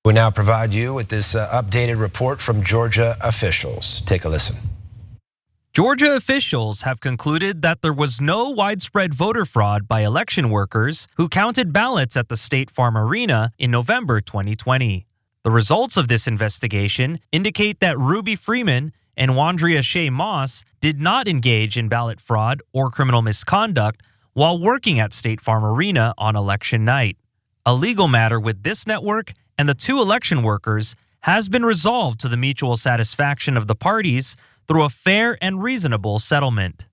We now provide you with this updated report from Georgia officials. Take a listen. Georgia officials have concluded that there was no widespread voter fraud by election workers who counted ballots at the State Farm Arena in November 2020. The results of this investigation indicate that Rudy Freeman and Wandrea Shaye did not engage in ballot fraud or criminal misconduct while working at State Farm Arena on election night. A legal matter with this network and the two election workers has been resolved to the mutual satisfaction of the parties through a fair and reasonable settlement.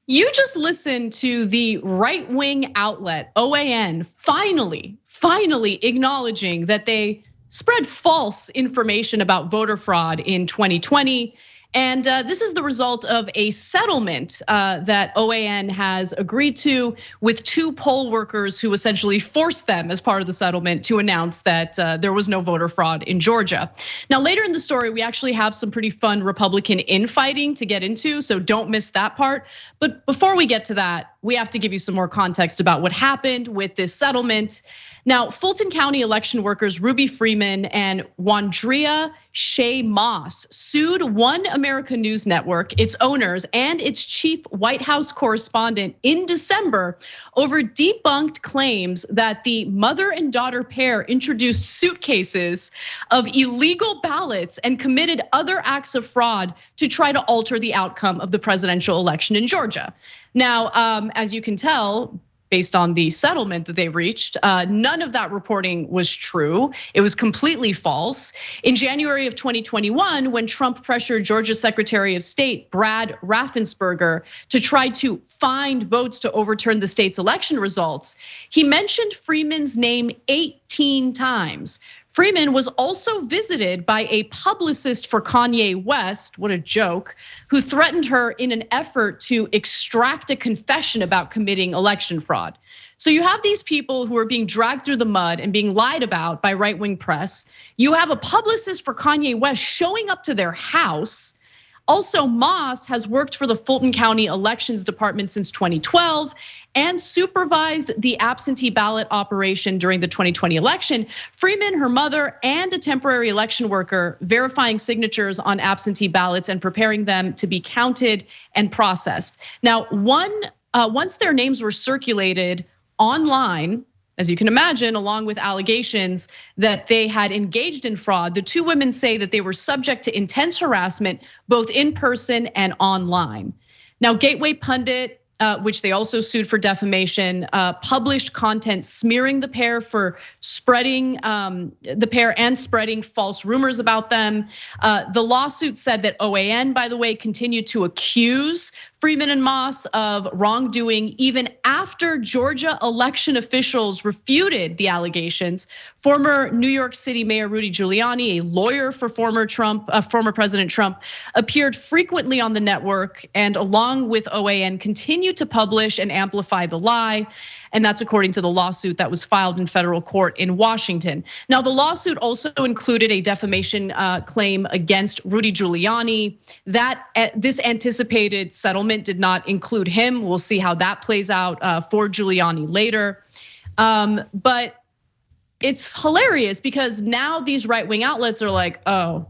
You just listened to the right-wing outlet, OAN, finally acknowledging that they spread false information about voter fraud in 2020. And this is the result of a settlement that OAN has agreed to with two poll workers who essentially forced them as part of the settlement to announce that there was no voter fraud in Georgia. Now, later in the story, we actually have some pretty fun Republican infighting to get into, so don't miss that part. But before we get to that, we have to give you some more context about what happened with this settlement. Now, Fulton County election workers Rudy Freeman and Wandrea Shaye sued One America News Network, its owners, and its chief White House correspondent in December over debunked claims that the mother and daughter pair introduced suitcases of illegal ballots and committed other acts of fraud to try to alter the outcome of the presidential election in Georgia. Now, as you can tell, based on the settlement that they reached, none of that reporting was true. It was completely false. In January of 2021, when Trump pressured Georgia Secretary of State Brad Raffensperger to try to find votes to overturn the state's election results, he mentioned Freeman's name 18 times. Freeman was also visited by a publicist for Kanye West, what a joke, who threatened her in an effort to extract a confession about committing election fraud. So you have these people who are being dragged through the mud and being lied about by right-wing press. You have a publicist for Kanye West showing up to their house. Also, Moss has worked for the Fulton County Elections Department since 2012 and supervised the absentee ballot operation during the 2020 election. Freeman, her mother, and a temporary election worker verifying signatures on absentee ballots and preparing them to be counted and processed. Now, once their names were circulated online, as you can imagine, along with allegations that they had engaged in fraud, the two women say that they were subject to intense harassment, both in person and online. Now, Gateway Pundit, which they also sued for defamation, published content smearing the pair for spreading the pair and spreading false rumors about them. The lawsuit said that OAN, by the way, continued to accuse Freeman and Moss of wrongdoing even after Georgia election officials refuted the allegations. Former New York City Mayor Rudy Giuliani, a lawyer for former President Trump, appeared frequently on the network and along with OAN continued to publish and amplify the lie. And that's according to the lawsuit that was filed in federal court in Washington. Now, the lawsuit also included a defamation claim against Rudy Giuliani. This anticipated settlement did not include him. We'll see how that plays out for Giuliani later. But it's hilarious because now these right-wing outlets are like, oh,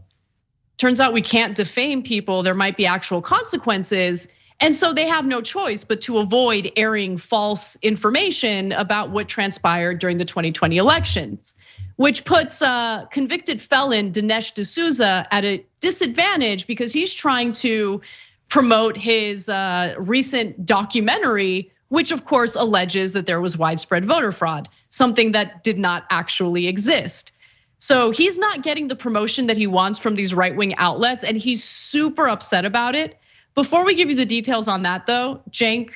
turns out we can't defame people. There might be actual consequences. And so they have no choice but to avoid airing false information about what transpired during the 2020 elections, which puts convicted felon Dinesh D'Souza at a disadvantage because he's trying to promote his recent documentary, which of course alleges that there was widespread voter fraud, something that did not actually exist. So he's not getting the promotion that he wants from these right-wing outlets, and he's super upset about it. Before we give you the details on that though, Cenk,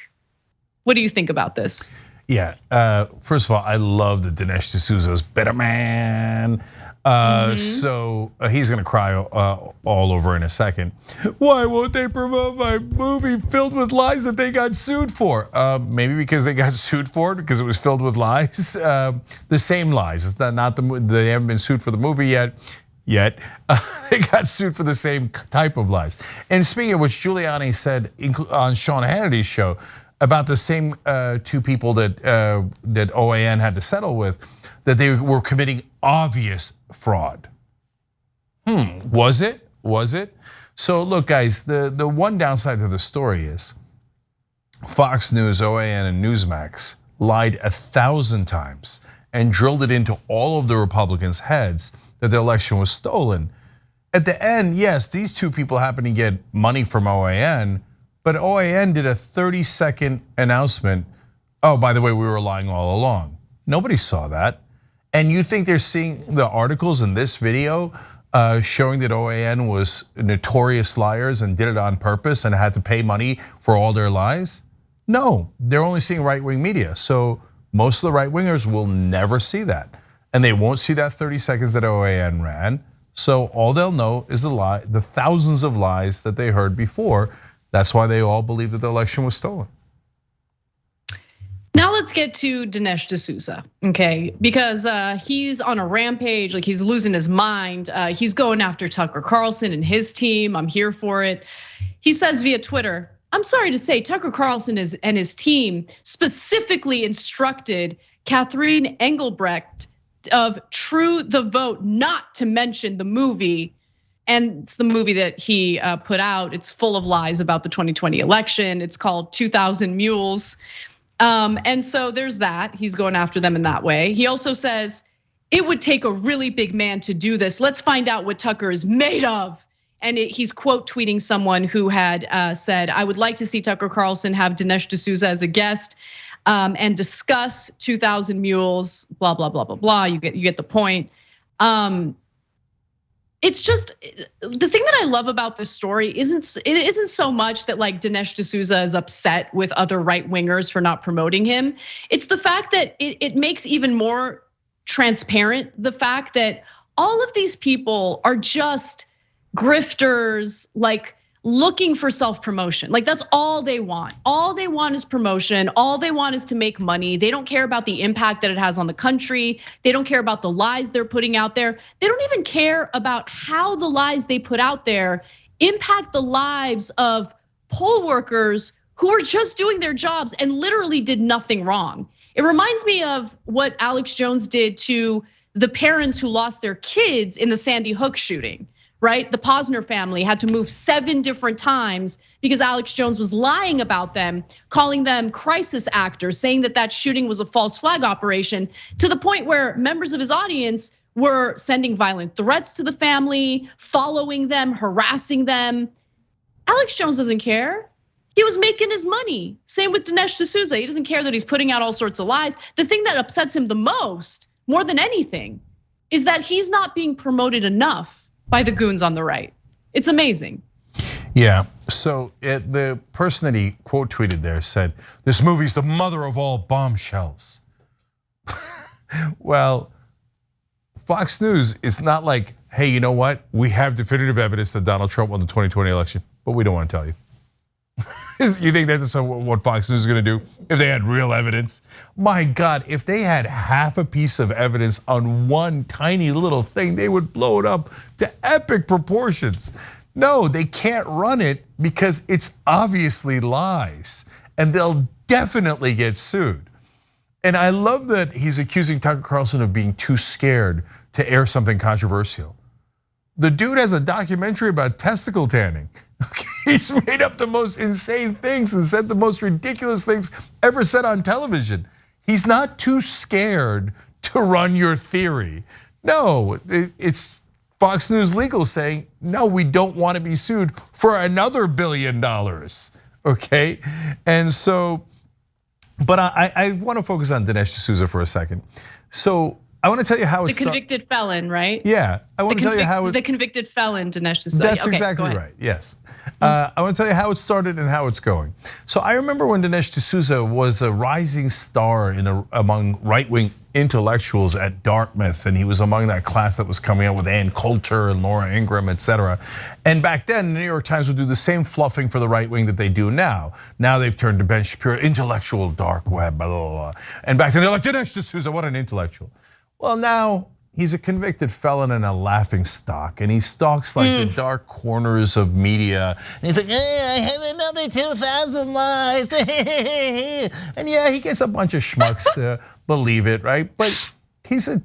what do you think about this? Yeah, first of all, I love that Dinesh D'Souza's better man. So he's gonna cry all over in a second. Why won't they promote my movie filled with lies that they got sued for? Maybe because they got sued for it because it was filled with lies. The same lies. It's not they haven't been sued for the movie yet. They got sued for the same type of lies. And speaking of which, Giuliani said on Sean Hannity's show about the same two people that OAN had to settle with, that they were committing obvious fraud. Was it? Was it? So look, guys, the one downside to the story is Fox News, OAN, and Newsmax lied 1,000 times and drilled it into all of the Republicans' heads that the election was stolen. At the end, yes, these two people happen to get money from OAN, but OAN did a 30-second announcement. Oh, by the way, we were lying all along. Nobody saw that. And you think they're seeing the articles in this video showing that OAN was notorious liars and did it on purpose and had to pay money for all their lies? No, they're only seeing right-wing media. So most of the right-wingers will never see that. And they won't see that 30 seconds that OAN ran. So all they'll know is the thousands of lies that they heard before. That's why they all believe that the election was stolen. Now let's get to Dinesh D'Souza, okay? Because he's on a rampage, like he's losing his mind. He's going after Tucker Carlson and his team. I'm here for it. He says via Twitter, I'm sorry to say Tucker Carlson and his team specifically instructed Catherine Engelbrecht of True the Vote not to mention the movie. And it's the movie that he put out. It's full of lies about the 2020 election. It's called 2,000 Mules. And so there's that. He's going after them in that way. He also says it would take a really big man to do this. Let's find out what Tucker is made of. And he's quote tweeting someone who had said, I would like to see Tucker Carlson have Dinesh D'Souza as a guest and discuss 2,000 Mules, blah, blah, blah, blah, blah. You get the point. It's just the thing that I love about this story isn't so much that like Dinesh D'Souza is upset with other right wingers for not promoting him. It's the fact that it makes even more transparent the fact that all of these people are just grifters, like looking for self-promotion. Like that's all they want. All they want is promotion. All they want is to make money. They don't care about the impact that it has on the country. They don't care about the lies they're putting out there. They don't even care about how the lies they put out there impact the lives of poll workers who are just doing their jobs and literally did nothing wrong. It reminds me of what Alex Jones did to the parents who lost their kids in the Sandy Hook shooting. Right? The Posner family had to move 7 different times because Alex Jones was lying about them, calling them crisis actors, saying that shooting was a false flag operation, to the point where members of his audience were sending violent threats to the family, following them, harassing them. Alex Jones doesn't care. He was making his money. Same with Dinesh D'Souza. He doesn't care that he's putting out all sorts of lies. The thing that upsets him the most, more than anything, is that he's not being promoted enough by the goons on the right. It's amazing. Yeah, so the person that he quote tweeted there said, this movie's the mother of all bombshells. Well, Fox News is not like, hey, you know what? We have definitive evidence that Donald Trump won the 2020 election, but we don't want to tell you. You think that's what Fox News is gonna do if they had real evidence? My God, if they had half a piece of evidence on one tiny little thing, they would blow it up to epic proportions. No, they can't run it because it's obviously lies, and they'll definitely get sued. And I love that he's accusing Tucker Carlson of being too scared to air something controversial. The dude has a documentary about testicle tanning. He's made up the most insane things and said the most ridiculous things ever said on television. He's not too scared to run your theory. No, it's Fox News legal saying, no, we don't want to be sued for another $1 billion, okay? And so, but I want to focus on Dinesh D'Souza for a second. So I want to tell you how it's the convicted felon, right? Yeah, I want to tell you how the convicted felon, Dinesh D'Souza. That's exactly right. Yes, I want to tell you how it started and how it's going. So I remember when Dinesh D'Souza was a rising star among right-wing intellectuals at Dartmouth, and he was among that class that was coming out with Ann Coulter and Laura Ingraham, et cetera. And back then, the New York Times would do the same fluffing for the right wing that they do now. Now they've turned to Ben Shapiro, intellectual dark web, blah, blah, blah. And back then they're like, Dinesh D'Souza, what an intellectual. Well, now he's a convicted felon and a laughing stock, and he stalks like the dark corners of media. And he's like, hey, I have another 2,000 lies. And yeah, he gets a bunch of schmucks to believe it, right? But he's a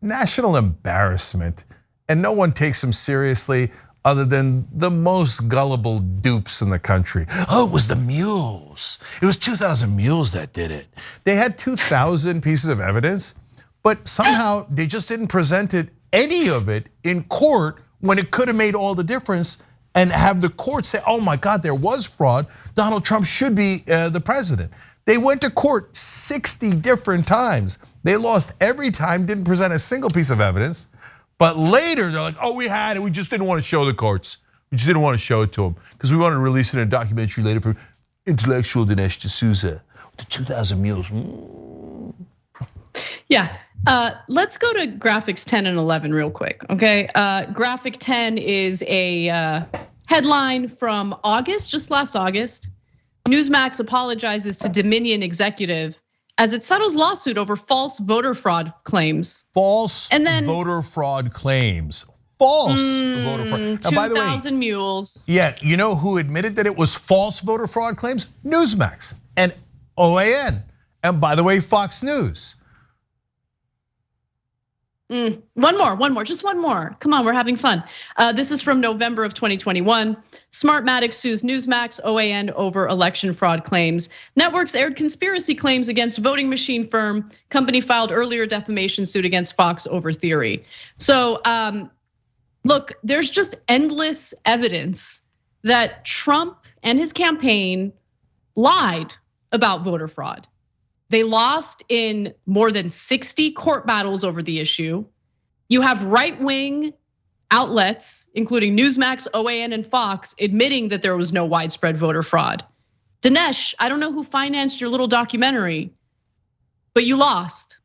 national embarrassment, and no one takes him seriously other than the most gullible dupes in the country. Oh, it was the mules. It was 2,000 mules that did it. They had 2,000 pieces of evidence, but somehow they just didn't present any of it in court when it could have made all the difference and have the court say, oh my God, there was fraud. Donald Trump should be the president. They went to court 60 different times. They lost every time, didn't present a single piece of evidence. But later they're like, oh, we had it, we just didn't want to show the courts. We just didn't want to show it to them because we wanted to release it in a documentary later for intellectual Dinesh D'Souza. The 2,000 mules. Yeah, let's go to graphics 10 and 11 real quick, okay? Graphic 10 is a headline from August, just last August. Newsmax apologizes to Dominion executive as it settles lawsuit over false voter fraud claims. False voter fraud claims. False voter fraud. 2,000 mules. Yeah, you know who admitted that it was false voter fraud claims? Newsmax and OAN. And by the way, Fox News. One more, just one more. Come on, we're having fun. This is from November of 2021. Smartmatic sues Newsmax, OAN over election fraud claims. Networks aired conspiracy claims against voting machine firm. Company filed earlier defamation suit against Fox over theory. So look, there's just endless evidence that Trump and his campaign lied about voter fraud. They lost in more than 60 court battles over the issue. You have right-wing outlets, including Newsmax, OAN, and Fox, admitting that there was no widespread voter fraud. Dinesh, I don't know who financed your little documentary, but you lost.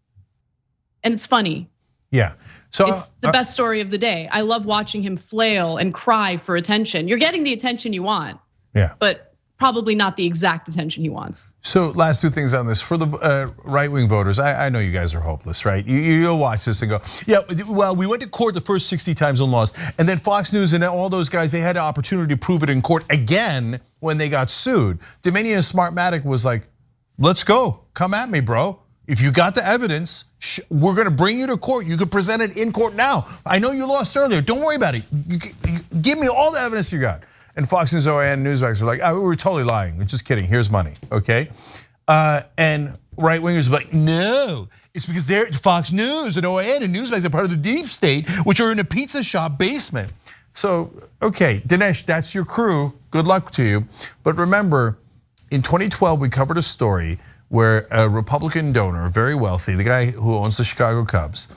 And it's funny. Yeah. So it's the best story of the day. I love watching him flail and cry for attention. You're getting the attention you want. Yeah. But probably not the exact attention he wants. So last two things on this. For the right-wing voters, I know you guys are hopeless, right? You'll watch this and go, yeah, well, we went to court the first 60 times and lost. And then Fox News and all those guys, they had an opportunity to prove it in court again when they got sued. Dominion and Smartmatic was like, let's go, come at me, bro. If you got the evidence, we're gonna bring you to court. You can present it in court now. I know you lost earlier, don't worry about it. Give me all the evidence you got. And Fox News, OAN, Newsmax were like, oh, we were totally lying. We're just kidding, here's money, okay? And right-wingers were like, no, it's because they're Fox News and OAN and Newsmax are part of the deep state, which are in a pizza shop basement. So, okay, Dinesh, that's your crew, good luck to you. But remember, in 2012, we covered a story where a Republican donor, very wealthy, the guy who owns the Chicago Cubs,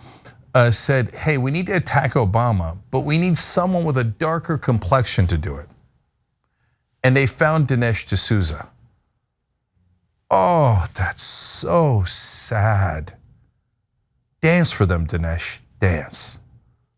said, hey, we need to attack Obama, but we need someone with a darker complexion to do it. And they found Dinesh D'Souza. Oh, that's so sad. Dance for them, Dinesh, dance.